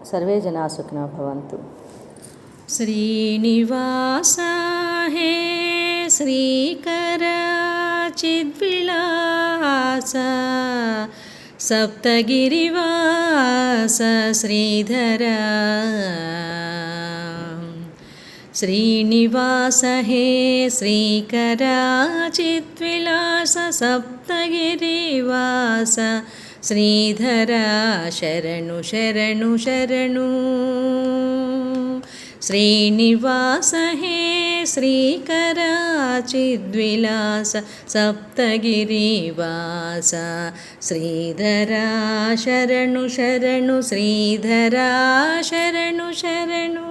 सर्वे जना सुखिनो भवन्तु। श्रीनिवास हे श्रीकर चिद्विलास सप्तगिरिवास श्रीधर। श्रीनिवास हे श्रीकर चिद्विलास सप्तगिरिवास श्रीधर। शरणु शरणु शरणु। श्रीनिवास हे श्रीकर चिद्विलास सप्तगिरिवास श्रीधर। शरणु शरणु श्रीधर शरणु शरणु।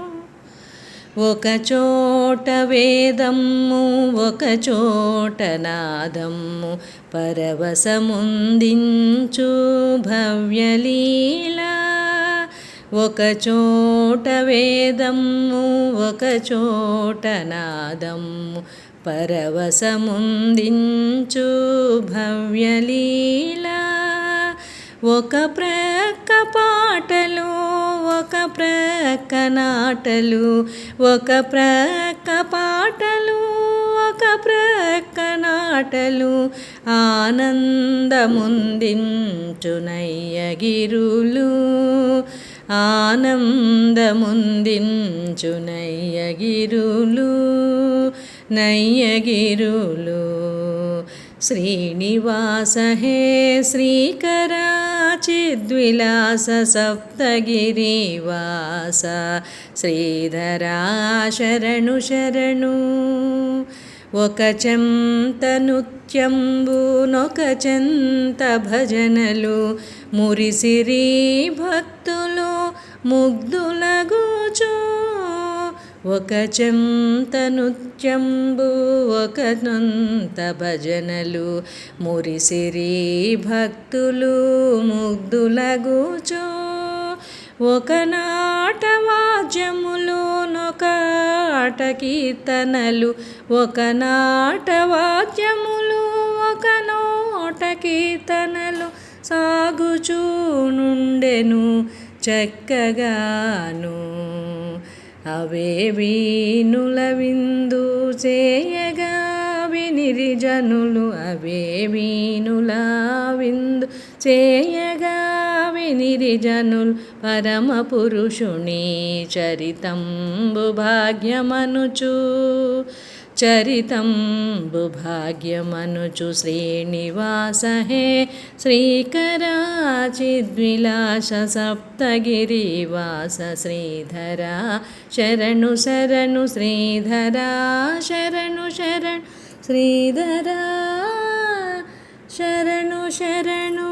ఒక చోట వేదమ్ము ఒక చోట నాదమ్ము పరవశముందించు భవ్యలీల। ఒక చోట వేదమ్ము ఒక చోట నాదమ్ము పరవశముందించు భవ్యలీల। ఒక ప్రక్క పాటలు ఒక ప్రక్క నాటలు ఒక ప్రక్క పాటలు ఒక ప్రక్క నాటలు ఆనందముందించు నయ్యగిరులు। ఆనందముందించు నయ్యగిరులు నయ్యగిరులు। श्रीनिवास हे श्रीकर चिद्विलास सप्तगिरिवास श्रीधर। शरणु शरणु। ఒక చెంత నృత్యంబు నొక చెంత భజనలు మురిసిరి భక్తులు ముగ్ధులగుచు। ఒక చెంత నృత్యంబు ఒక చెంత భజనలు మురిసిరి భక్తులు ముగ్ధులగుచు। ఒక నాట వాద్యములు నొక ఆట కీర్తనలు ఒక నాట వాద్యములు ఒక నోట కీర్తనలు సాగుచూ నుండెను చక్కగాను। అవే వీణుల విందు చేయగా వినిరి జనులు అవే వీణుల విందు చేయగా వినిరి జనులు పరమ పురుషుని చరితంబు భాగ్యమనుచు చరితంబు భాగ్యమనుచు। శ్రీనివాస హే శ్రీకర చిద్విలాస సప్తగిరివాస శ్రీధర। శరణు శరణు శ్రీధర శరణు శరణు శ్రీధర శరణు శరణు।